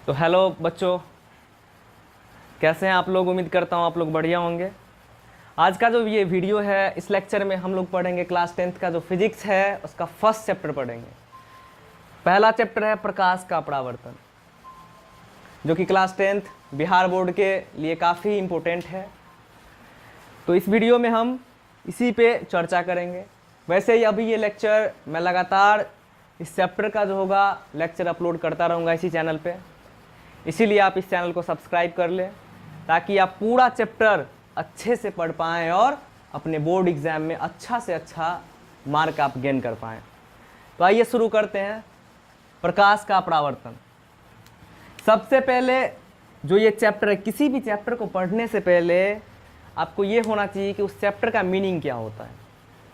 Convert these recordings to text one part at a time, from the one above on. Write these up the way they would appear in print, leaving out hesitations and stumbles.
तो हेलो बच्चों, कैसे हैं आप लोग। उम्मीद करता हूँ आप लोग बढ़िया होंगे। आज का जो ये वीडियो है, इस लेक्चर में हम लोग पढ़ेंगे क्लास 10th का जो फिजिक्स है उसका फर्स्ट चैप्टर पढ़ेंगे। पहला चैप्टर है प्रकाश का परावर्तन, जो कि क्लास 10th बिहार बोर्ड के लिए काफ़ी इम्पोर्टेंट है। तो इस वीडियो में हम इसी पे चर्चा करेंगे। वैसे ही अभी ये लेक्चर मैं लगातार इस चैप्टर का जो होगा लेक्चर अपलोड करता रहूँगा इसी चैनल पे, इसीलिए आप इस चैनल को सब्सक्राइब कर लें ताकि आप पूरा चैप्टर अच्छे से पढ़ पाएँ और अपने बोर्ड एग्ज़ाम में अच्छा से अच्छा मार्क आप गेन कर पाएँ। तो आइए शुरू करते हैं। प्रकाश का परावर्तन। सबसे पहले जो ये चैप्टर है, किसी भी चैप्टर को पढ़ने से पहले आपको ये होना चाहिए कि उस चैप्टर का मीनिंग क्या होता है।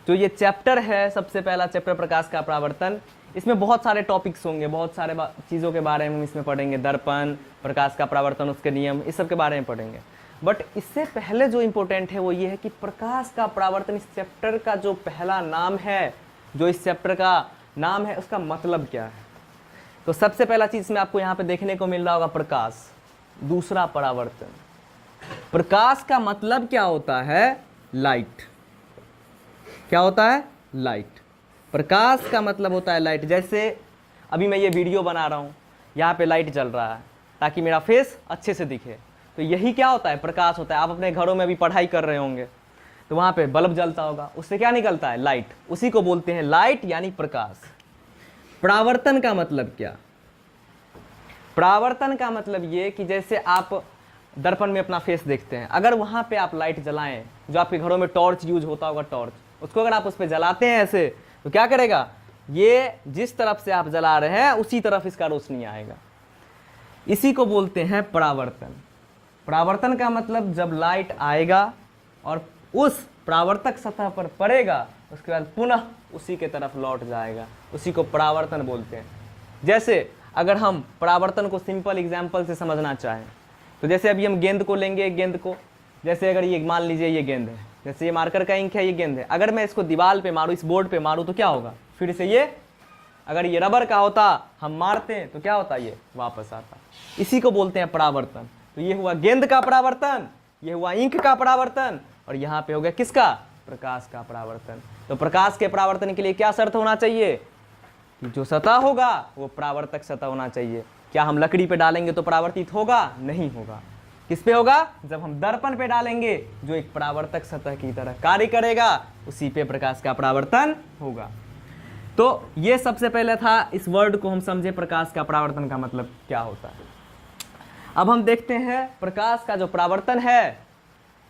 जो ये चैप्टर है, सबसे पहला चैप्टर प्रकाश का परावर्तन, इसमें बहुत सारे टॉपिक्स होंगे, बहुत सारे चीज़ों के बारे में हम इसमें पढ़ेंगे। दर्पण, प्रकाश का परावर्तन, उसके नियम, इस सब के बारे में पढ़ेंगे। बट इससे पहले जो इम्पोर्टेंट है वो ये है कि प्रकाश का परावर्तन इस चैप्टर का जो पहला नाम है, जो इस चैप्टर का नाम है, उसका मतलब क्या है। तो सबसे पहला चीज़ में आपको यहाँ पे देखने को मिल रहा होगा प्रकाश, दूसरा परावर्तन। प्रकाश का मतलब क्या होता है? लाइट। क्या होता है? लाइट। प्रकाश का मतलब होता है लाइट। जैसे अभी मैं ये वीडियो बना रहा हूँ, यहाँ पे लाइट जल रहा है ताकि मेरा फेस अच्छे से दिखे। तो यही क्या होता है? प्रकाश होता है। आप अपने घरों में भी पढ़ाई कर रहे होंगे तो वहाँ पे बल्ब जलता होगा, उससे क्या निकलता है? लाइट। उसी को बोलते हैं लाइट, यानी प्रकाश। परावर्तन का मतलब क्या? परावर्तन का मतलब ये कि जैसे आप दर्पण में अपना फेस देखते हैं, अगर वहाँ पे आप लाइट जलाएं, जो आपके घरों में टॉर्च यूज होता होगा, टॉर्च, उसको अगर आप उस पर जलाते हैं ऐसे, तो क्या करेगा? ये जिस तरफ से आप जला रहे हैं उसी तरफ इसका रोशनी आएगा। इसी को बोलते हैं परावर्तन। परावर्तन का मतलब जब लाइट आएगा और उस परावर्तक सतह पर पड़ेगा, उसके बाद पुनः उसी के तरफ लौट जाएगा, उसी को परावर्तन बोलते हैं। जैसे अगर हम परावर्तन को सिंपल एग्जाम्पल से समझना चाहें तो जैसे अभी हम गेंद को लेंगे, गेंद को, जैसे अगर ये मान लीजिए ये गेंद है, जैसे ये मार्कर का इंक है, ये गेंद है, अगर मैं इसको दीवार पे मारूं, इस बोर्ड पे मारूं, तो क्या होगा? फिर से ये, अगर ये रबर का होता, हम मारते हैं तो क्या होता? ये वापस आता। इसी को बोलते हैं परावर्तन। तो ये हुआ गेंद का परावर्तन, ये हुआ इंक का परावर्तन, और यहाँ पे हो गया किसका? प्रकाश का परावर्तन। तो प्रकाश के परावर्तन के लिए क्या शर्त होना चाहिए? कि जो सतह होगा वो परावर्तक सतह होना चाहिए। क्या हम लकड़ी पे डालेंगे तो परावर्तित होगा? नहीं होगा। किस पे होगा? जब हम दर्पण पे डालेंगे, जो एक परावर्तक सतह की तरह कार्य करेगा, उसी पे प्रकाश का परावर्तन होगा। तो ये सबसे पहले था, इस वर्ड को हम समझे, प्रकाश का परावर्तन का मतलब क्या होता है। अब हम देखते हैं प्रकाश का जो परावर्तन है,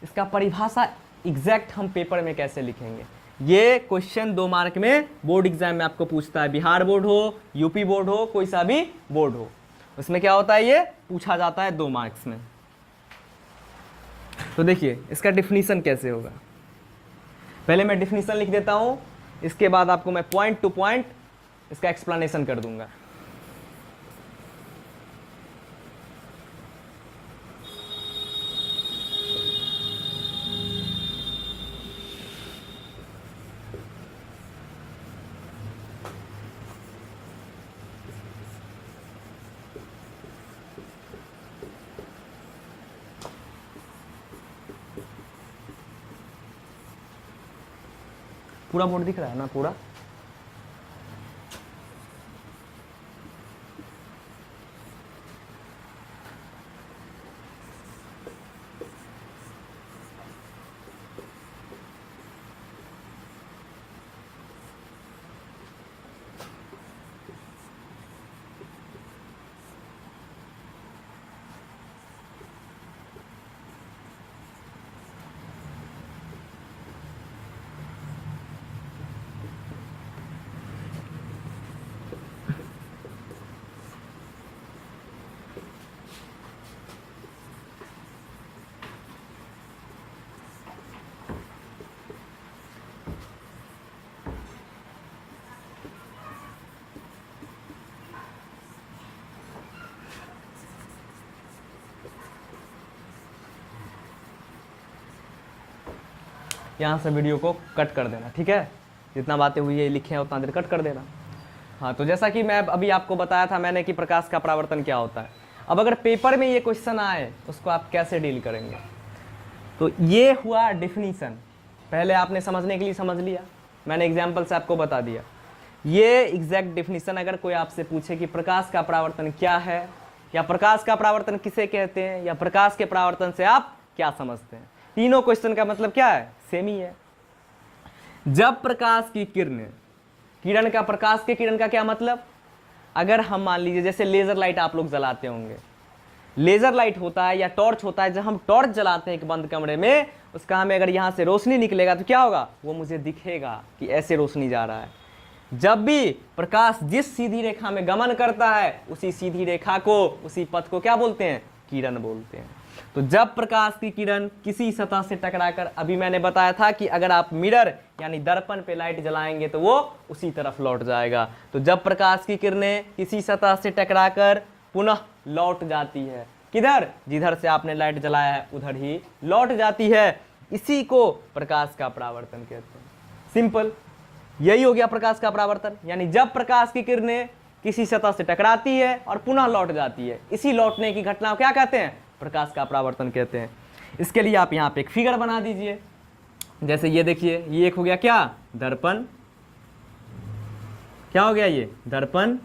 इसका परिभाषा एग्जैक्ट हम पेपर में कैसे लिखेंगे। ये क्वेश्चन 2 मार्क में बोर्ड एग्जाम में आपको पूछता है। बिहार बोर्ड हो, यूपी बोर्ड हो, कोई सा भी बोर्ड हो, उसमें क्या होता है? ये पूछा जाता है 2 मार्क्स में। तो देखिए इसका डिफिनीशन कैसे होगा। पहले मैं डिफिनीशन लिख देता हूं, इसके बाद आपको मैं पॉइंट टू पॉइंट इसका एक्सप्लेनेशन कर दूंगा। पूरा बोर्ड दिख रहा है ना? पूरा। यहाँ से वीडियो को कट कर देना, ठीक है? जितना बातें हुई है लिखे हैं उतना देर कट कर देना। हाँ, तो जैसा कि मैं अभी आपको बताया था मैंने कि प्रकाश का परावर्तन क्या होता है। अब अगर पेपर में ये क्वेश्चन आए उसको आप कैसे डील करेंगे? तो ये हुआ डिफिनीशन, पहले आपने समझने के लिए समझ लिया, मैंने एग्जाम्पल से आपको बता दिया। ये एग्जैक्ट डिफिनीशन अगर कोई आपसे पूछे कि प्रकाश का परावर्तन क्या है, या प्रकाश का परावर्तन किसे कहते हैं, या प्रकाश के परावर्तन से आप क्या समझते हैं, तीनों क्वेश्चन का मतलब क्या है? सेम ही है। जब प्रकाश की किरण का, प्रकाश के किरण का क्या मतलब? अगर हम मान लीजिए जैसे लेजर लाइट आप लोग जलाते होंगे, लेजर लाइट होता है या टॉर्च होता है, जब हम टॉर्च जलाते हैं एक बंद कमरे में, उसका हमें अगर यहाँ से रोशनी निकलेगा तो क्या होगा? वो मुझे दिखेगा कि ऐसे रोशनी जा रहा है। जब भी प्रकाश जिस सीधी रेखा में गमन करता है, उसी सीधी रेखा को, उसी पथ को क्या बोलते हैं? किरण बोलते हैं। तो जब प्रकाश की किरण किसी सतह से टकराकर, अभी मैंने बताया था कि अगर आप मिरर यानी दर्पण पे लाइट जलाएंगे तो वो उसी तरफ लौट जाएगा। तो जब प्रकाश की किरणें किसी सतह से टकराकर पुनः लौट जाती है, किधर? जिधर से आपने लाइट जलाया है उधर ही लौट जाती है, इसी को प्रकाश का परावर्तन कहते हैं। सिंपल, यही हो गया प्रकाश का परावर्तन। यानी जब प्रकाश की किरणें किसी सतह से टकराती है और पुनः लौट जाती है, इसी लौटने की घटना को क्या कहते हैं? प्रकाश का परावर्तन कहते हैं। इसके लिए आप यहाँ पे एक फिगर बना दीजिए, जैसे ये देखिए, ये एक हो गया क्या? दर्पण। क्या हो गया? ये दर्पण।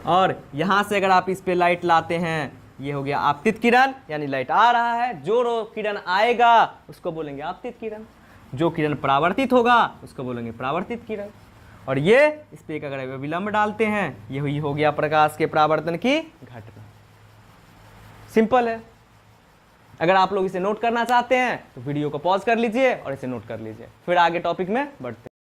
और यहां से अगर आप इस पे लाइट लाते हैं, ये हो गया आपतित किरण, यानी लाइट आ रहा है, जो किरण आएगा उसको बोलेंगे आपतित किरण, जो किरण परावर्तित होगा उसको बोलेंगे परावर्तित किरण। और ये इस पे एक अगर विलंब डालते हैं, ये हो गया प्रकाश के परावर्तन की घटना। सिंपल है। अगर आप लोग इसे नोट करना चाहते हैं तो वीडियो को पॉज कर लीजिए और इसे नोट कर लीजिए, फिर आगे टॉपिक में बढ़ते हैं।